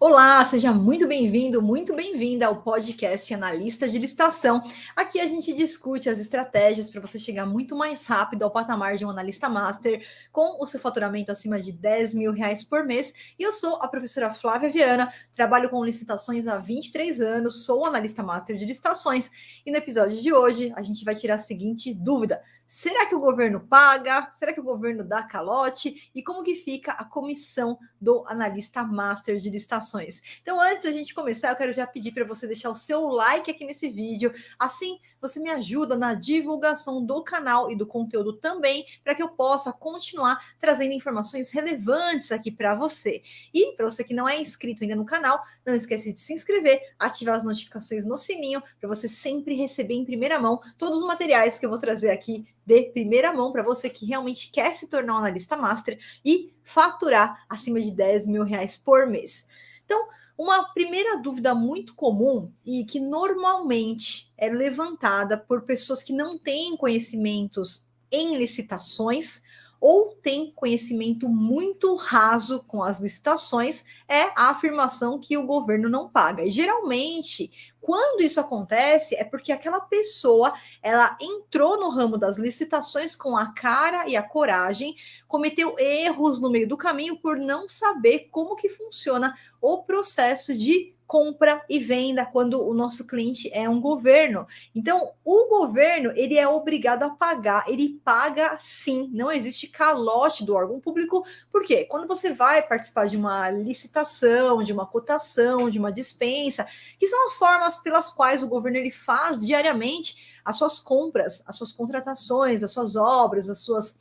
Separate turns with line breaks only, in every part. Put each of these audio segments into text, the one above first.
Olá, seja muito bem-vindo, muito bem-vinda ao podcast Analista de Licitação. Aqui a gente discute as estratégias para você chegar muito mais rápido ao patamar de um analista master com o seu faturamento acima de R$ 10.000 por mês. E eu sou a professora Flávia Viana, trabalho com licitações há 23 anos, sou analista master de licitações e no episódio de hoje a gente vai tirar a seguinte dúvida: será que o governo paga? Será que o governo dá calote? E como que fica a comissão do analista master de licitações? Então, antes da gente começar, eu quero já pedir para você deixar o seu like aqui nesse vídeo. Assim, você me ajuda na divulgação do canal e do conteúdo também, para que eu possa continuar trazendo informações relevantes aqui para você. E para você que não é inscrito ainda no canal, não esquece de se inscrever, ativar as notificações no sininho, para você sempre receber em primeira mão todos os materiais que eu vou trazer aqui de primeira mão para você que realmente quer se tornar um analista master e faturar acima de R$ 10.000 por mês. Então, uma primeira dúvida muito comum e que normalmente é levantada por pessoas que não têm conhecimentos em licitações ou têm conhecimento muito raso com as licitações é a afirmação que o governo não paga. E geralmente, quando isso acontece, é porque aquela pessoa ela entrou no ramo das licitações com a cara e a coragem, cometeu erros no meio do caminho por não saber como que funciona o processo de compra e venda quando o nosso cliente é um governo. Então, o governo, ele é obrigado a pagar, ele paga sim, não existe calote do órgão público, porque quando você vai participar de uma licitação, de uma cotação, de uma dispensa, que são as formas pelas quais o governo ele faz diariamente as suas compras, as suas contratações, as suas obras, as suas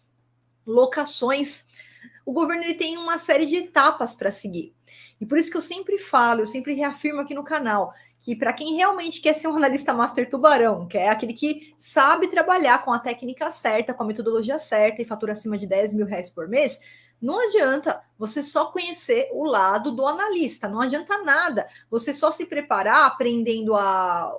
locações, o governo ele tem uma série de etapas para seguir. E por isso que eu sempre falo, eu sempre reafirmo aqui no canal, que para quem realmente quer ser um analista master tubarão, que é aquele que sabe trabalhar com a técnica certa, com a metodologia certa e fatura acima de R$ 10.000 por mês, não adianta você só conhecer o lado do analista, não adianta nada você só se preparar aprendendo a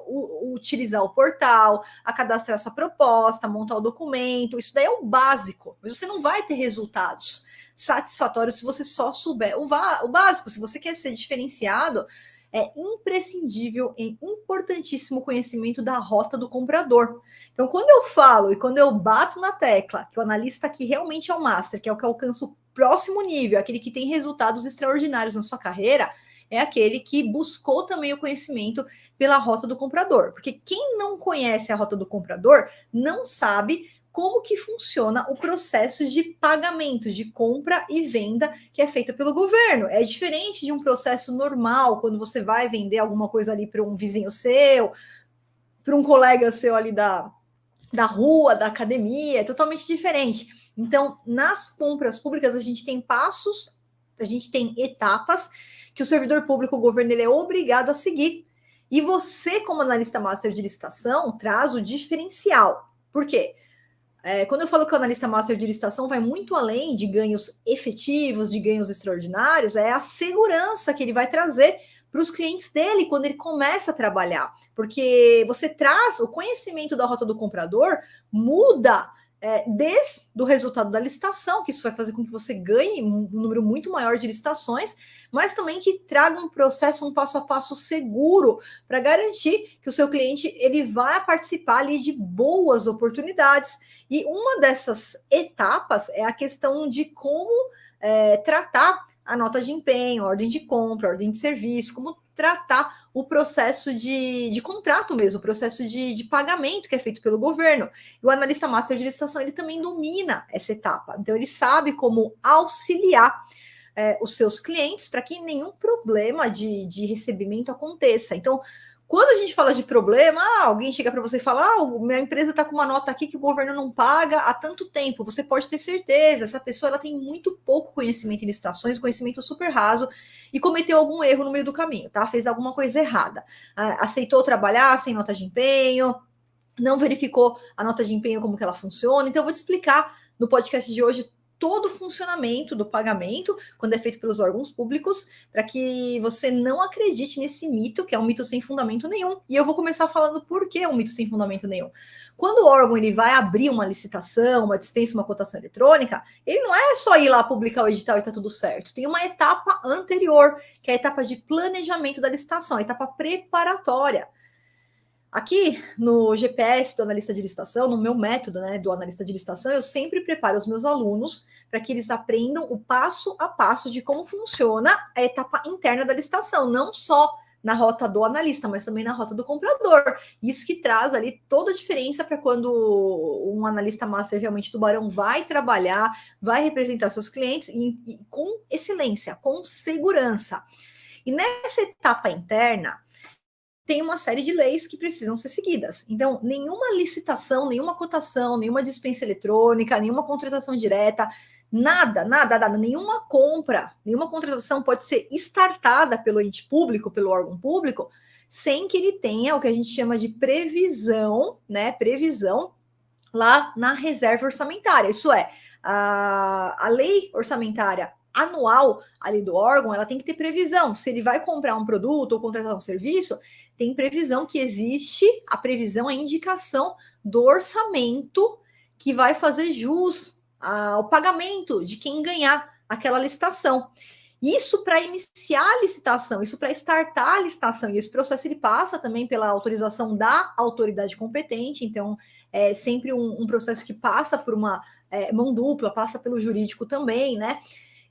utilizar o portal, a cadastrar sua proposta, montar o documento, isso daí é o básico, mas você não vai ter resultados satisfatórios se você só souber o básico. Se você quer ser diferenciado, é imprescindível e importantíssimo o conhecimento da rota do comprador. Então, quando eu falo e quando eu bato na tecla que o analista aqui realmente é o master, que é o que alcança o próximo nível, aquele que tem resultados extraordinários na sua carreira, é aquele que buscou também o conhecimento pela rota do comprador. Porque quem não conhece a rota do comprador não sabe como que funciona o processo de pagamento, de compra e venda que é feito pelo governo. É diferente de um processo normal, quando você vai vender alguma coisa ali para um vizinho seu, para um colega seu ali da rua, da academia, é totalmente diferente. Então, nas compras públicas, a gente tem passos, a gente tem etapas que o servidor público, o governo, ele é obrigado a seguir. E você, como analista master de licitação, traz o diferencial. Por quê? Quando eu falo que o analista master de licitação vai muito além de ganhos efetivos, de ganhos extraordinários, é a segurança que ele vai trazer para os clientes dele quando ele começa a trabalhar. Porque você traz o conhecimento da rota do comprador, muda desde o resultado da licitação, que isso vai fazer com que você ganhe um número muito maior de licitações, mas também que traga um processo, um passo a passo seguro para garantir que o seu cliente ele vai participar ali de boas oportunidades. E uma dessas etapas é a questão de como tratar a nota de empenho, a ordem de compra, a ordem de serviço, como tratar o processo de contrato mesmo, o processo de pagamento que é feito pelo governo. E o analista master de licitação, ele também domina essa etapa. Então, ele sabe como auxiliar os seus clientes para que nenhum problema de recebimento aconteça. Então, quando a gente fala de problema, alguém chega para você e fala: minha empresa está com uma nota aqui que o governo não paga há tanto tempo. Você pode ter certeza, essa pessoa ela tem muito pouco conhecimento em licitações, conhecimento super raso, e cometeu algum erro no meio do caminho, tá? Fez alguma coisa errada. Aceitou trabalhar sem nota de empenho, não verificou a nota de empenho, como que ela funciona. Então, eu vou te explicar no podcast de hoje todo o funcionamento do pagamento, quando é feito pelos órgãos públicos, para que você não acredite nesse mito, que é um mito sem fundamento nenhum. E eu vou começar falando por que é um mito sem fundamento nenhum. Quando o órgão ele vai abrir uma licitação, uma dispensa, uma cotação eletrônica, ele não é só ir lá publicar o edital e está tudo certo. Tem uma etapa anterior, que é a etapa de planejamento da licitação, a etapa preparatória. Aqui no GPS do analista de licitação, no meu método, né, do analista de licitação, eu sempre preparo os meus alunos para que eles aprendam o passo a passo de como funciona a etapa interna da licitação, não só na rota do analista, mas também na rota do comprador. Isso que traz ali toda a diferença para quando um analista master realmente tubarão vai trabalhar, vai representar seus clientes e com excelência, com segurança. E nessa etapa interna, tem uma série de leis que precisam ser seguidas. Então, nenhuma licitação, nenhuma cotação, nenhuma dispensa eletrônica, nenhuma contratação direta, nada, nenhuma compra, nenhuma contratação pode ser startada pelo ente público, pelo órgão público, sem que ele tenha o que a gente chama de previsão, né? Previsão lá na reserva orçamentária. Isso é, a lei orçamentária anual ali do órgão, ela tem que ter previsão. Se ele vai comprar um produto ou contratar um serviço, tem previsão que existe, a previsão, a indicação do orçamento que vai fazer jus ao pagamento de quem ganhar aquela licitação. Isso para iniciar a licitação, isso para startar a licitação. E esse processo ele passa também pela autorização da autoridade competente, então é sempre um processo que passa por uma mão dupla, passa pelo jurídico também, né?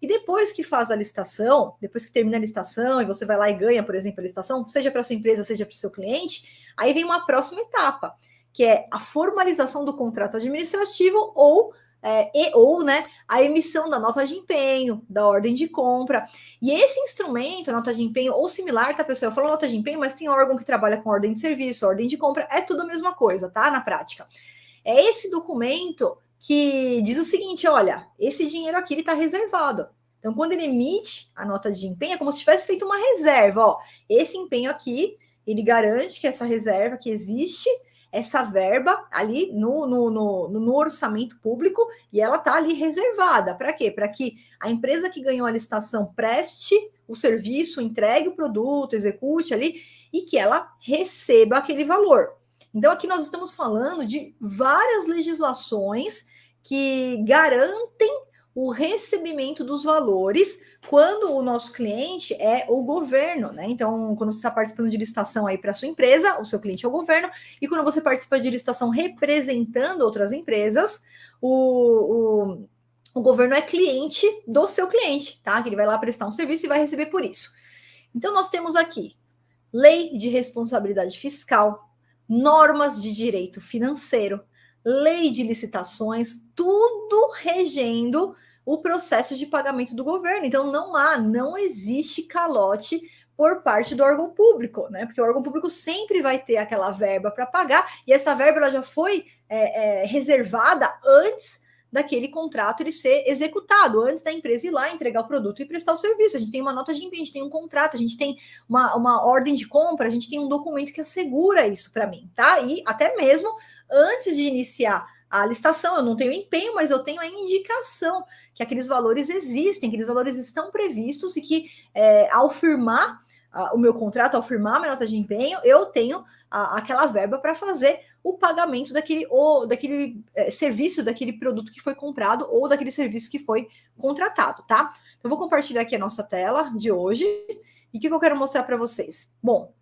E depois que faz a licitação, depois que termina a licitação e você vai lá e ganha, por exemplo, a licitação, seja para sua empresa, seja para o seu cliente, aí vem uma próxima etapa, que é a formalização do contrato administrativo ou né, a emissão da nota de empenho, da ordem de compra. E esse instrumento, a nota de empenho, ou similar, tá, pessoal? Eu falo nota de empenho, mas tem órgão que trabalha com ordem de serviço, ordem de compra, é tudo a mesma coisa, tá? Na prática. É esse documento que diz o seguinte: olha, esse dinheiro aqui ele está reservado. Então, quando ele emite a nota de empenho, é como se tivesse feito uma reserva. Ó, esse empenho aqui, ele garante que essa reserva que existe, essa verba ali no orçamento público, e ela está ali reservada. Para quê? Para que a empresa que ganhou a licitação preste o serviço, entregue o produto, execute ali, e que ela receba aquele valor. Então, aqui nós estamos falando de várias legislações que garantem o recebimento dos valores quando o nosso cliente é o governo, né? Então, quando você está participando de licitação aí para sua empresa, o seu cliente é o governo, e quando você participa de licitação representando outras empresas, o governo é cliente do seu cliente, tá? Que ele vai lá prestar um serviço e vai receber por isso. Então, nós temos aqui lei de responsabilidade fiscal, normas de direito financeiro, lei de licitações, tudo regendo o processo de pagamento do governo. Então, não existe calote por parte do órgão público, né? Porque o órgão público sempre vai ter aquela verba para pagar, e essa verba ela já foi reservada antes daquele contrato ele ser executado, antes da empresa ir lá entregar o produto e prestar o serviço. A gente tem uma nota de empenho, a gente tem um contrato, a gente tem uma ordem de compra, a gente tem um documento que assegura isso para mim, tá? E até mesmo antes de iniciar a licitação, eu não tenho empenho, mas eu tenho a indicação que aqueles valores existem, aqueles valores estão previstos e que ao firmar o meu contrato, ao firmar a minha nota de empenho, eu tenho aquela verba para fazer o pagamento daquele serviço, daquele produto que foi comprado ou daquele serviço que foi contratado, tá? Então, eu vou compartilhar aqui a nossa tela de hoje. E o que eu quero mostrar para vocês? Bom,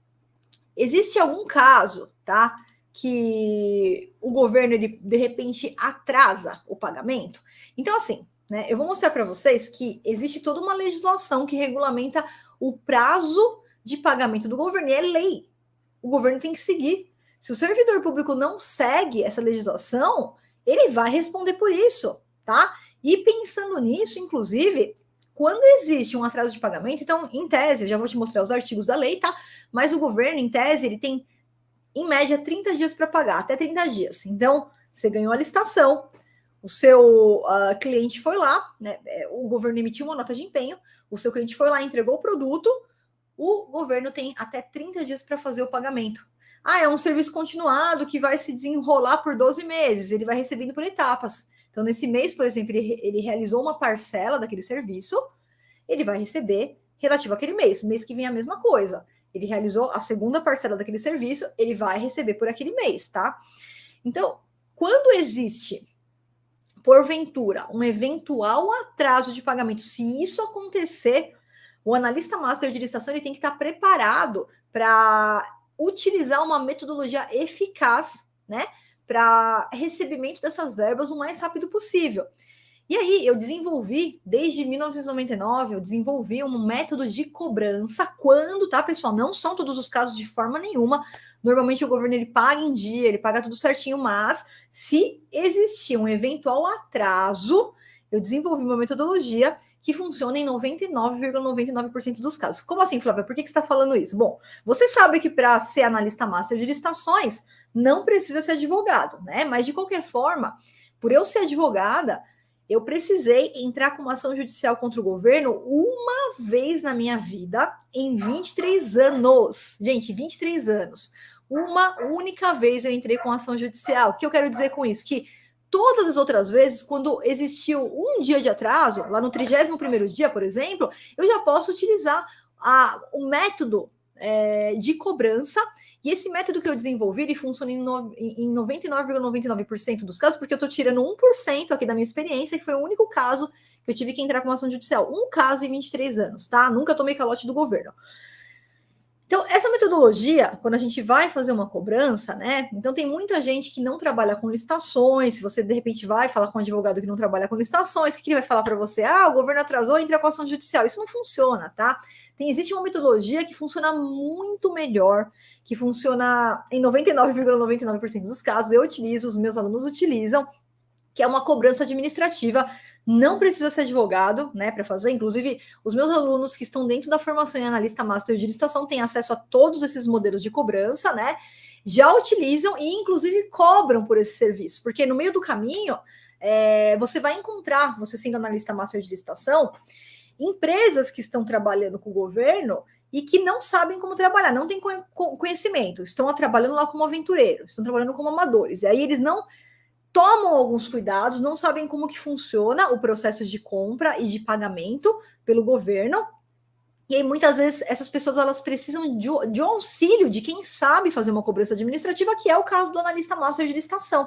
existe algum caso, tá? Que o governo, ele, de repente, atrasa o pagamento? Então, assim, né? Eu vou mostrar para vocês que existe toda uma legislação que regulamenta o prazo de pagamento do governo, e é lei. O governo tem que seguir. Se o servidor público não segue essa legislação, ele vai responder por isso, tá? E pensando nisso, inclusive, quando existe um atraso de pagamento, então, em tese, eu já vou te mostrar os artigos da lei, tá? Mas o governo, em tese, ele tem, em média, 30 dias para pagar, até 30 dias. Então, você ganhou a licitação, o seu cliente foi lá, né? O governo emitiu uma nota de empenho, o seu cliente foi lá, entregou o produto, o governo tem até 30 dias para fazer o pagamento. É um serviço continuado que vai se desenrolar por 12 meses, ele vai recebendo por etapas. Então, Então, nesse mês, por exemplo, ele realizou uma parcela daquele serviço, ele vai receber relativo àquele mês. Mês que vem a mesma coisa. Ele realizou a segunda parcela daquele serviço, ele vai receber por aquele mês, tá? Então, quando existe, porventura, um eventual atraso de pagamento, se isso acontecer, o analista master de licitação ele tem que estar preparado para utilizar uma metodologia eficaz, né, para recebimento dessas verbas o mais rápido possível. E aí, eu desenvolvi, desde 1999, eu desenvolvi um método de cobrança quando, tá, pessoal? Não são todos os casos de forma nenhuma. Normalmente o governo ele paga em dia, ele paga tudo certinho, mas se existir um eventual atraso, eu desenvolvi uma metodologia que funciona em 99,99% dos casos. Como assim, Flávia? Por que você está falando isso? Bom, você sabe que para ser analista master de licitações, não precisa ser advogado, né? Mas, de qualquer forma, por eu ser advogada, eu precisei entrar com uma ação judicial contra o governo uma vez na minha vida, em 23 anos. Gente, 23 anos. Uma única vez eu entrei com ação judicial. O que eu quero dizer com isso? Que todas as outras vezes, quando existiu um dia de atraso, lá no 31º dia, por exemplo, eu já posso utilizar o método de cobrança. E esse método que eu desenvolvi, ele funciona em 99,99% dos casos, porque eu estou tirando 1% aqui da minha experiência, que foi o único caso que eu tive que entrar com uma ação judicial. Um caso em 23 anos, tá? Nunca tomei calote do governo. Então, essa metodologia, quando a gente vai fazer uma cobrança, né? Então, tem muita gente que não trabalha com licitações. Se você, de repente, vai falar com um advogado que não trabalha com licitações, o que ele vai falar para você? Ah, o governo atrasou, entra com ação judicial. Isso não funciona, tá? Existe uma metodologia que funciona muito melhor, que funciona em 99,99% dos casos. Eu utilizo, os meus alunos utilizam, que é uma cobrança administrativa. Não precisa ser advogado, né, para fazer. Inclusive, os meus alunos que estão dentro da formação em analista master de licitação têm acesso a todos esses modelos de cobrança, né? Já utilizam e, inclusive, cobram por esse serviço, porque no meio do caminho você vai encontrar, você sendo analista master de licitação, empresas que estão trabalhando com o governo e que não sabem como trabalhar, não têm conhecimento, estão trabalhando lá como aventureiros, estão trabalhando como amadores, e aí eles não tomam alguns cuidados, não sabem como que funciona o processo de compra e de pagamento pelo governo, e aí muitas vezes essas pessoas elas precisam de um auxílio de quem sabe fazer uma cobrança administrativa, que é o caso do analista master de licitação.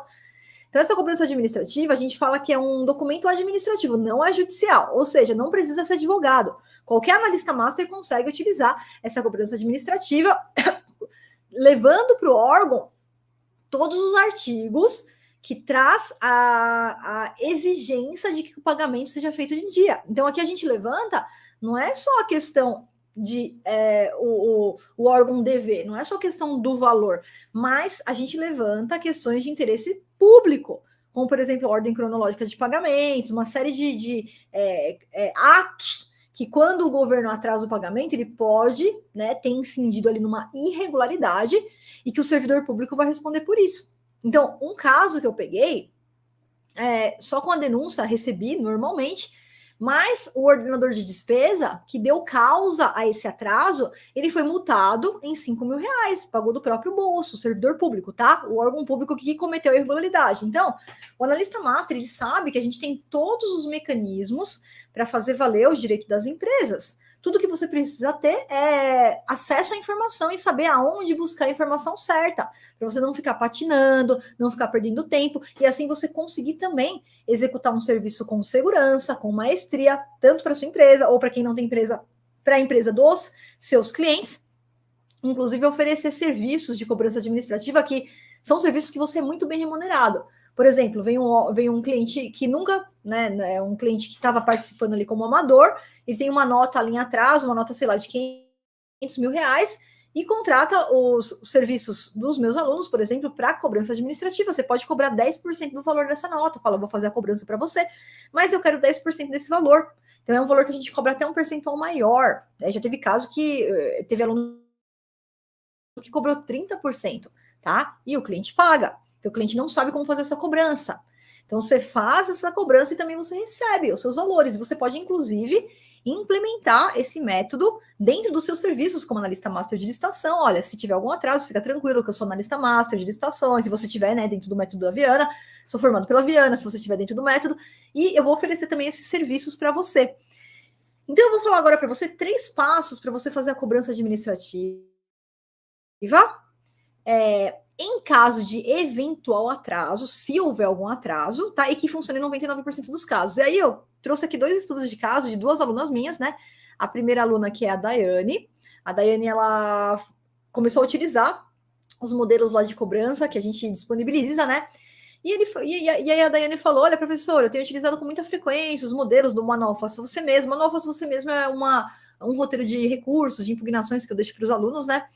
Então, essa cobrança administrativa, a gente fala que é um documento administrativo, não é judicial, ou seja, não precisa ser advogado. Qualquer analista master consegue utilizar essa cobrança administrativa, levando para o órgão todos os artigos que traz a exigência de que o pagamento seja feito em dia. Então, aqui a gente levanta, não é só a questão de o órgão dever, não é só a questão do valor, mas a gente levanta questões de interesse público, como, por exemplo, a ordem cronológica de pagamentos, uma série de atos que, quando o governo atrasa o pagamento, ele pode, né, ter incidido ali numa irregularidade e que o servidor público vai responder por isso. Então, um caso que eu peguei, só com a denúncia recebi normalmente, mas o ordenador de despesa, que deu causa a esse atraso, ele foi multado em R$5.000, pagou do próprio bolso, o servidor público, tá? O órgão público que cometeu a irregularidade. Então, o analista master, ele sabe que a gente tem todos os mecanismos para fazer valer os direitos das empresas. Tudo que você precisa ter é acesso à informação e saber aonde buscar a informação certa, para você não ficar patinando, não ficar perdendo tempo, e assim você conseguir também executar um serviço com segurança, com maestria, tanto para sua empresa ou para quem não tem empresa, para a empresa dos seus clientes, inclusive oferecer serviços de cobrança administrativa que são serviços que você é muito bem remunerado. Por exemplo, vem um cliente que nunca, né, um cliente que estava participando ali como amador, ele tem uma nota ali atrás, uma nota, sei lá, de R$500.000, e contrata os serviços dos meus alunos, por exemplo, para cobrança administrativa. Você pode cobrar 10% do valor dessa nota. Fala, vou fazer a cobrança para você, mas eu quero 10% desse valor. Então, é um valor que a gente cobra até um percentual maior. Já teve caso que teve aluno que cobrou 30%, tá? E o cliente paga, porque o cliente não sabe como fazer essa cobrança. Então, você faz essa cobrança e também você recebe os seus valores. Você pode, inclusive, implementar esse método dentro dos seus serviços como analista master de licitação. Olha, se tiver algum atraso, fica tranquilo que eu sou analista master de licitações, se você tiver, né, dentro do método da Viana, sou formado pela Viana, se você estiver dentro do método, e eu vou oferecer também esses serviços para você. Então, eu vou falar agora para você 3 passos para você fazer a cobrança administrativa. Em caso de eventual atraso, se houver algum atraso, tá? E que funcione em 99% dos casos. E aí eu trouxe aqui 2 estudos de caso de 2 alunas minhas, né? A primeira aluna, que é a Daiane. A Daiane, ela começou a utilizar os modelos lá de cobrança que a gente disponibiliza, né? E aí a Daiane falou: olha, professor, eu tenho utilizado com muita frequência os modelos do Manual Faça Você Mesmo. Manual Faça Você Mesmo é um roteiro de recursos, de impugnações que eu deixo para os alunos, né?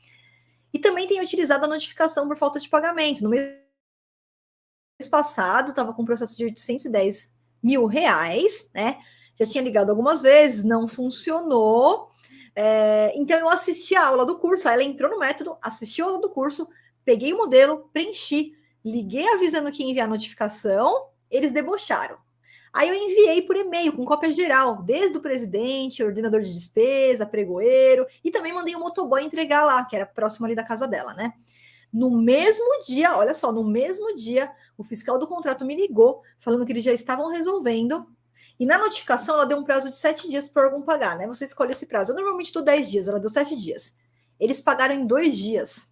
E também tenho utilizado a notificação por falta de pagamento. No mês passado, estava com um processo de R$810 mil, né? Já tinha ligado algumas vezes, não funcionou. Então, eu assisti a aula do curso, ela entrou no método, assistiu a aula do curso, peguei o modelo, preenchi, liguei avisando que ia enviar a notificação, eles debocharam. Aí eu enviei por e-mail, com cópia geral, desde o presidente, ordenador de despesa, pregoeiro, e também mandei o motoboy entregar lá, que era próximo ali da casa dela, né? No mesmo dia, olha só, no mesmo dia, o fiscal do contrato me ligou, falando que eles já estavam resolvendo, e na notificação ela deu um prazo de 7 dias para o órgão pagar, né? Você escolhe esse prazo. Eu normalmente dou 10 dias, ela deu 7 dias. Eles pagaram em 2 dias.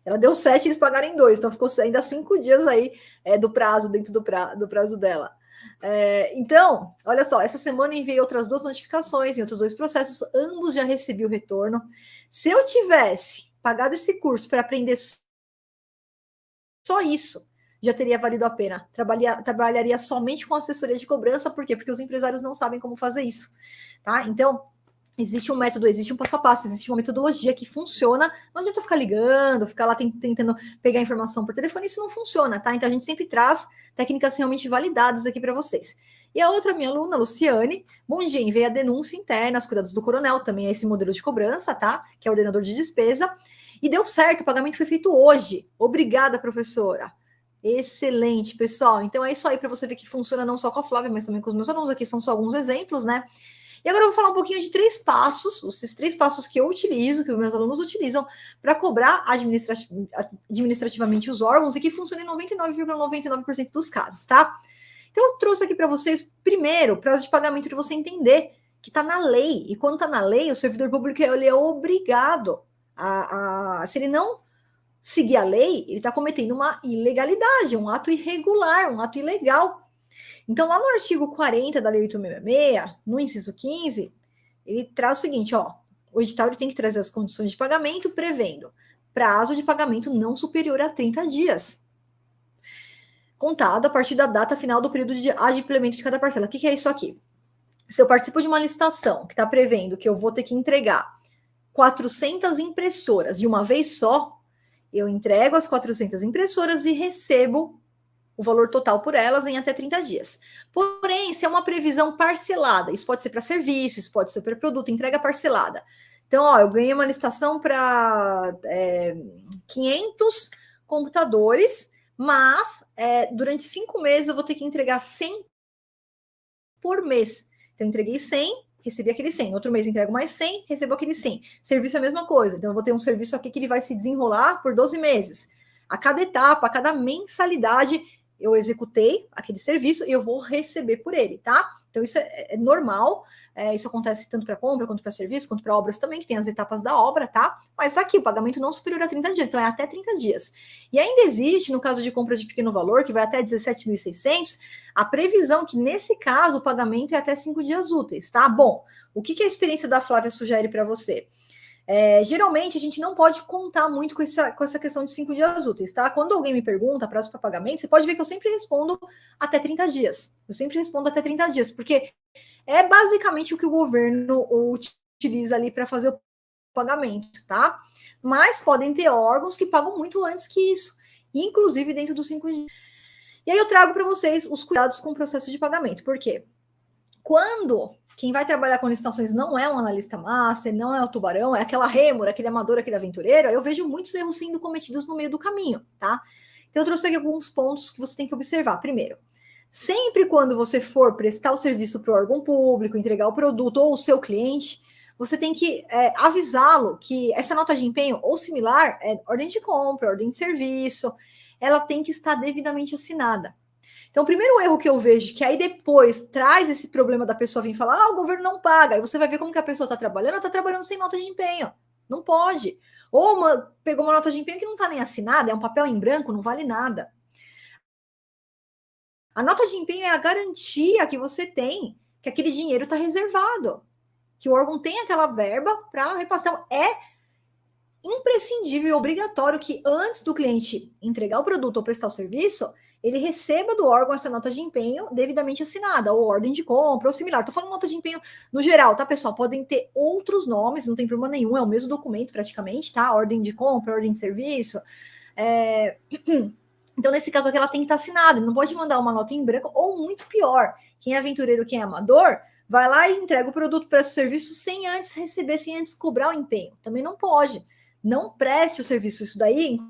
Ela deu 7, eles pagaram em 2, então ficou ainda 5 dias aí do prazo, dentro do prazo dela. Então, olha só, essa semana eu enviei outras 2 notificações em outros 2 processos, ambos já recebi o retorno. Se eu tivesse pagado esse curso para aprender só isso, já teria valido a pena. Trabalharia somente com assessoria de cobrança, por quê? Porque os empresários não sabem como fazer isso, tá? Então, existe um método, existe um passo a passo, existe uma metodologia que funciona. Não adianta ficar ligando, ficar lá tentando pegar informação por telefone, isso não funciona, tá? Então a gente sempre traz técnicas realmente validadas aqui para vocês. E a outra minha aluna, Luciane, bom dia, enviei a denúncia interna, os cuidados do coronel, também é esse modelo de cobrança, tá? Que é o ordenador de despesa. E deu certo, o pagamento foi feito hoje. Obrigada, professora. Excelente, pessoal. Então é isso aí para você ver que funciona não só com a Flávia, mas também com os meus alunos. Aqui são só alguns exemplos, né? E agora eu vou falar um pouquinho de 3 passos, esses 3 passos que eu utilizo, que os meus alunos utilizam, para cobrar administrativamente os órgãos e que funcionam em 99,99% dos casos, tá? Então eu trouxe aqui para vocês, primeiro, prazo de pagamento para você entender que está na lei. E quando está na lei, o servidor público ele é obrigado se ele não seguir a lei, ele está cometendo uma ilegalidade, um ato irregular, um ato ilegal. Então, lá no artigo 40 da Lei 8.666, no inciso 15, ele traz o seguinte, ó, o edital ele tem que trazer as condições de pagamento, prevendo prazo de pagamento não superior a 30 dias, contado a partir da data final do período de adimplemento de cada parcela. O que é isso aqui? Se eu participo de uma licitação que está prevendo que eu vou ter que entregar 400 impressoras de uma vez só, eu entrego as 400 impressoras e recebo o valor total por elas em até 30 dias. Porém, se é uma previsão parcelada, isso pode ser para serviço, isso pode ser para produto, entrega parcelada. Então, ó, eu ganhei uma licitação para 500 computadores, mas durante 5 meses eu vou ter que entregar 100 por mês. Então, eu entreguei 100, recebi aquele 100. Outro mês entrego mais 100, recebo aquele 100. Serviço é a mesma coisa. Então, eu vou ter um serviço aqui que ele vai se desenrolar por 12 meses. A cada etapa, a cada mensalidade, eu executei aquele serviço e eu vou receber por ele, tá? Então, isso é normal. Isso acontece tanto para compra, quanto para serviço, quanto para obras também, que tem as etapas da obra, tá? Mas tá aqui, o pagamento não superior a 30 dias, então é até 30 dias. E ainda existe, no caso de compra de pequeno valor, que vai até 17.600, a previsão que, nesse caso, o pagamento é até 5 dias úteis, tá? Bom, o que a experiência da Flávia sugere para você? Geralmente, a gente não pode contar muito com essa questão de 5 dias úteis, tá? Quando alguém me pergunta prazo para pagamento, você pode ver que eu sempre respondo até 30 dias. Eu sempre respondo até 30 dias, porque é basicamente o que o governo utiliza ali para fazer o pagamento, tá? Mas podem ter órgãos que pagam muito antes que isso, inclusive dentro dos 5 dias. E aí eu trago para vocês os cuidados com o processo de pagamento. Por quê? Quando quem vai trabalhar com licitações não é um analista master, não é o tubarão, é aquela rêmora, aquele amador, aquele aventureiro, eu vejo muitos erros sendo cometidos no meio do caminho, tá? Então eu trouxe aqui alguns pontos que você tem que observar. Primeiro, Sempre quando você for prestar o serviço para o órgão público, entregar o produto ou o seu cliente, você tem que avisá-lo que essa nota de empenho ou similar, ordem de compra, ordem de serviço, ela tem que estar devidamente assinada. Então, o primeiro erro que eu vejo, que aí depois traz esse problema da pessoa vir falar, o governo não paga, aí você vai ver como que a pessoa está trabalhando, ela está trabalhando sem nota de empenho. Não pode. Ou pegou uma nota de empenho que não está nem assinada, é um papel em branco, não vale nada. A nota de empenho é a garantia que você tem que aquele dinheiro está reservado, que o órgão tem aquela verba para repassar. Então, é imprescindível e obrigatório que antes do cliente entregar o produto ou prestar o serviço, ele receba do órgão essa nota de empenho devidamente assinada, ou ordem de compra, ou similar. Estou falando nota de empenho no geral, tá, pessoal? Podem ter outros nomes, não tem problema nenhum, é o mesmo documento praticamente, tá? Ordem de compra, ordem de serviço. Então, nesse caso aqui, ela tem que estar assinada, não pode mandar uma nota em branco, ou muito pior, quem é aventureiro, quem é amador, vai lá e entrega o produto, presta o serviço sem antes receber, sem antes cobrar o empenho. Também não pode. Não preste o serviço. Isso daí,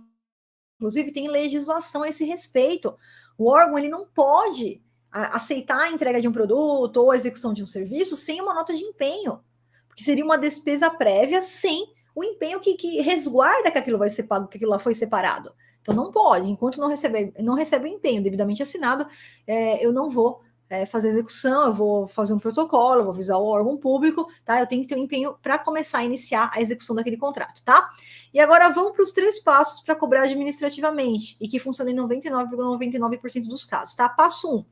inclusive, tem legislação a esse respeito. O órgão ele não pode aceitar a entrega de um produto ou a execução de um serviço sem uma nota de empenho, porque seria uma despesa prévia sem o empenho que resguarda que aquilo vai ser pago, que aquilo lá foi separado. Então não pode, enquanto não recebe o empenho devidamente assinado, eu não vou fazer execução, eu vou fazer um protocolo, eu vou avisar o órgão público, tá? Eu tenho que ter um empenho para começar a iniciar a execução daquele contrato, tá? E agora vamos para os 3 passos para cobrar administrativamente e que funcionam em 99,99% dos casos, tá? Passo 1.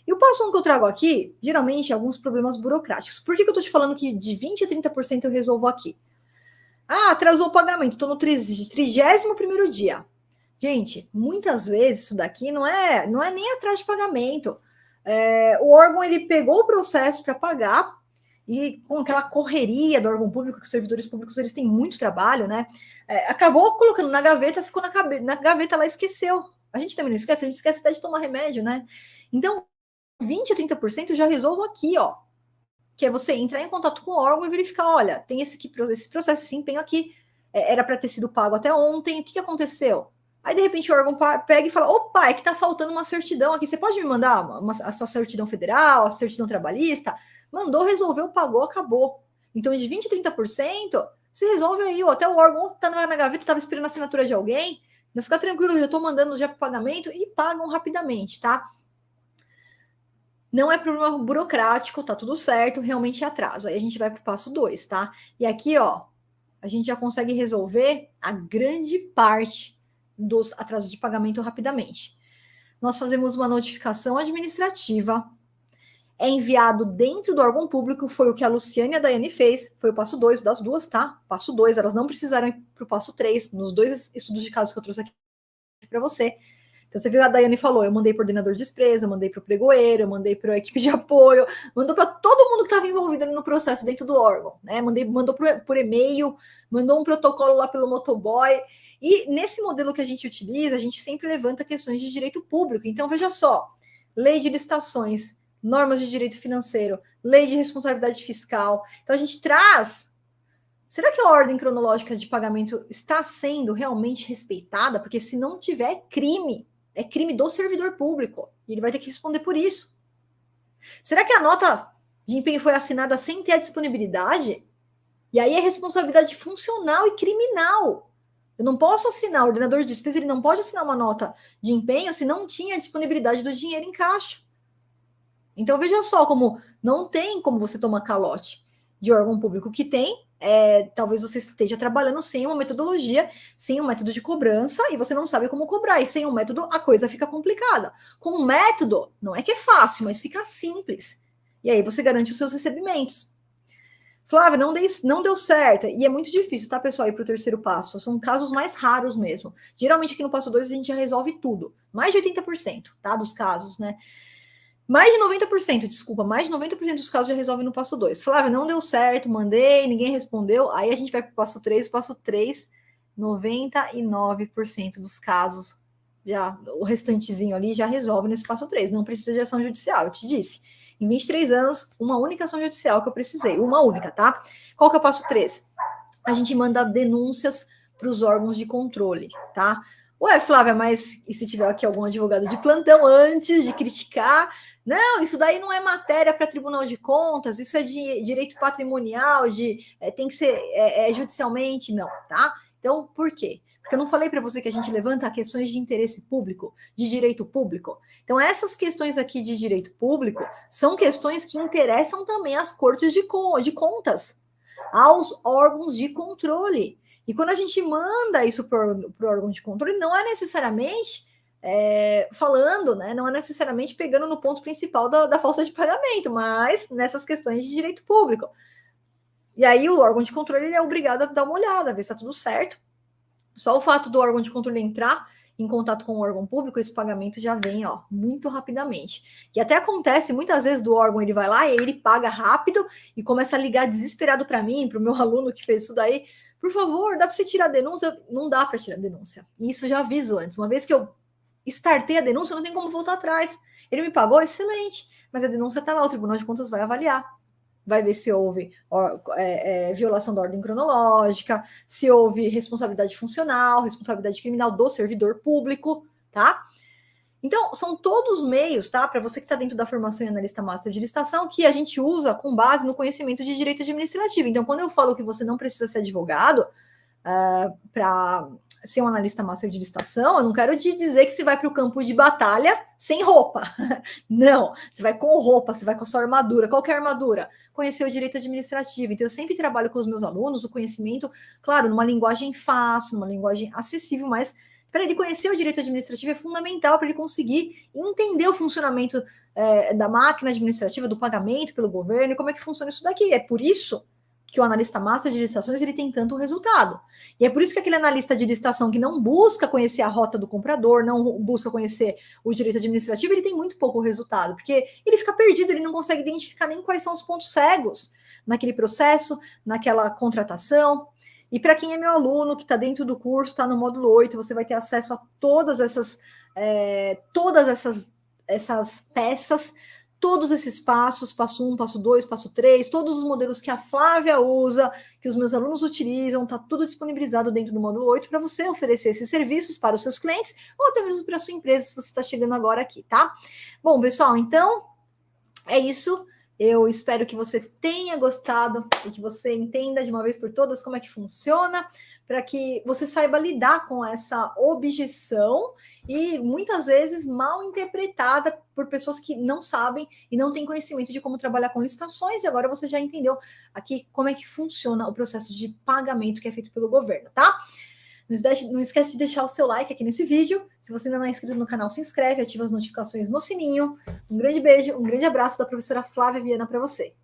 E o passo 1 que eu trago aqui, geralmente, é alguns problemas burocráticos. Por que eu tô te falando que de 20% a 30% eu resolvo aqui? Atrasou o pagamento, tô no 31º dia. Gente, muitas vezes isso daqui não é nem atraso de pagamento. O órgão ele pegou o processo para pagar e com aquela correria do órgão público, que os servidores públicos eles têm muito trabalho, né? Acabou colocando na gaveta, ficou na gaveta lá, esqueceu. A gente também não esquece, a gente esquece até de tomar remédio, né? Então, 20% a 30% eu já resolvo aqui, ó. Que é você entrar em contato com o órgão e verificar, olha, tem esse processo, esse empenho aqui, era para ter sido pago até ontem, o que aconteceu? Aí, de repente, o órgão pega e fala, opa, é que tá faltando uma certidão aqui, você pode me mandar a sua certidão federal, a certidão trabalhista? Mandou, resolveu, pagou, acabou. Então, de 20% a 30%, se resolve aí, ó, até o órgão tá na gaveta, estava esperando a assinatura de alguém, não fica tranquilo, já estou mandando já para o pagamento e pagam rapidamente, tá? Não é problema burocrático, tá tudo certo, realmente é atraso. Aí a gente vai para o passo 2, tá? E aqui, ó, a gente já consegue resolver a grande parte dos atrasos de pagamento rapidamente. Nós fazemos uma notificação administrativa, é enviado dentro do órgão público, foi o que a Luciane e a Daiane fez, foi o passo 2 das duas, tá? Passo 2, elas não precisaram ir para o passo 3, nos 2 estudos de casos que eu trouxe aqui para você. Então, você viu, a Daiane falou, eu mandei para o ordenador de despesa, eu mandei para o pregoeiro, eu mandei para a equipe de apoio, mandou para todo mundo que estava envolvido ali no processo dentro do órgão, né? Mandou por e-mail, mandou um protocolo lá pelo motoboy. E nesse modelo que a gente utiliza, a gente sempre levanta questões de direito público. Então, veja só, lei de licitações, normas de direito financeiro, lei de responsabilidade fiscal. Então, a gente traz... Será que a ordem cronológica de pagamento está sendo realmente respeitada? Porque se não tiver, é crime do servidor público. E ele vai ter que responder por isso. Será que a nota de empenho foi assinada sem ter a disponibilidade? E aí é responsabilidade funcional e criminal. Eu não posso assinar, o ordenador de despesa ele não pode assinar uma nota de empenho se não tinha a disponibilidade do dinheiro em caixa. Então, veja só como não tem como você tomar calote de órgão público. Que tem, talvez você esteja trabalhando sem uma metodologia, sem um método de cobrança, e você não sabe como cobrar. E sem um método, a coisa fica complicada. Com um método, não é que é fácil, mas fica simples. E aí você garante os seus recebimentos. Flávia, não deu certo. E é muito difícil, tá, pessoal, ir para o 3º passo. São casos mais raros mesmo. Geralmente aqui no passo 2 a gente já resolve tudo. Mais de 80%, tá, dos casos, né? Mais de 90%, desculpa, mais de 90% dos casos já resolve no passo 2. Flávia, não deu certo, mandei, ninguém respondeu. Aí a gente vai para o passo 3. Passo 3, 99% dos casos, já o restantezinho ali já resolve nesse passo 3. Não precisa de ação judicial, eu te disse. Em 23 anos, uma única ação judicial que eu precisei. Uma única, tá? Qual que é o passo 3? A gente manda denúncias para os órgãos de controle, tá? Ué, Flávia, mas e se tiver aqui algum advogado de plantão antes de criticar? Não, isso daí não é matéria para Tribunal de Contas, isso é de direito patrimonial, tem que ser judicialmente, não, tá? Então, por quê? Porque eu não falei para você que a gente levanta questões de interesse público, de direito público. Então, essas questões aqui de direito público são questões que interessam também às cortes de contas, aos órgãos de controle. E quando a gente manda isso para o órgão de controle, não é necessariamente falando, né? Não é necessariamente pegando no ponto principal da falta de pagamento, mas nessas questões de direito público. E aí o órgão de controle ele é obrigado a dar uma olhada, ver se está tudo certo. Só o fato do órgão de controle entrar em contato com o órgão público, esse pagamento já vem, ó, muito rapidamente. E até acontece, muitas vezes, do órgão, ele vai lá e ele paga rápido e começa a ligar desesperado para mim, para o meu aluno que fez isso daí. Por favor, dá para você tirar a denúncia? Não dá para tirar a denúncia. E isso eu já aviso antes. Uma vez que eu startei a denúncia, não tem como voltar atrás. Ele me pagou, excelente, mas a denúncia está lá, o Tribunal de Contas vai avaliar. Vai ver se houve violação da ordem cronológica, se houve responsabilidade funcional, responsabilidade criminal do servidor público, tá? Então, são todos meios, tá? Para você que está dentro da formação em analista master de licitação, que a gente usa com base no conhecimento de direito administrativo. Então, quando eu falo que você não precisa ser advogado para ser um analista master de licitação, eu não quero te dizer que você vai para o campo de batalha sem roupa. Não, você vai com roupa, você vai com a sua armadura, qualquer armadura. Conhecer o direito administrativo. Então, eu sempre trabalho com os meus alunos o conhecimento, claro, numa linguagem fácil, numa linguagem acessível, mas para ele conhecer o direito administrativo é fundamental para ele conseguir entender o funcionamento da máquina administrativa, do pagamento pelo governo e como é que funciona isso daqui. É por isso que o analista master de licitações ele tem tanto resultado. E é por isso que aquele analista de licitação que não busca conhecer a rota do comprador, não busca conhecer o direito administrativo, ele tem muito pouco resultado, porque ele fica perdido, ele não consegue identificar nem quais são os pontos cegos naquele processo, naquela contratação. E para quem é meu aluno, que está dentro do curso, está no módulo 8, você vai ter acesso a todas essas peças, todos esses passos, passo 1, passo 2, passo 3, todos os modelos que a Flávia usa, que os meus alunos utilizam, está tudo disponibilizado dentro do módulo 8 para você oferecer esses serviços para os seus clientes ou até mesmo para a sua empresa, se você está chegando agora aqui, tá? Bom, pessoal, então é isso. Eu espero que você tenha gostado e que você entenda de uma vez por todas como é que funciona, para que você saiba lidar com essa objeção e muitas vezes mal interpretada por pessoas que não sabem e não têm conhecimento de como trabalhar com licitações, e agora você já entendeu aqui como é que funciona o processo de pagamento que é feito pelo governo, tá? Não esquece de deixar o seu like aqui nesse vídeo. Se você ainda não é inscrito no canal, se inscreve, ativa as notificações no sininho. Um grande beijo, um grande abraço da professora Flávia Viana para você.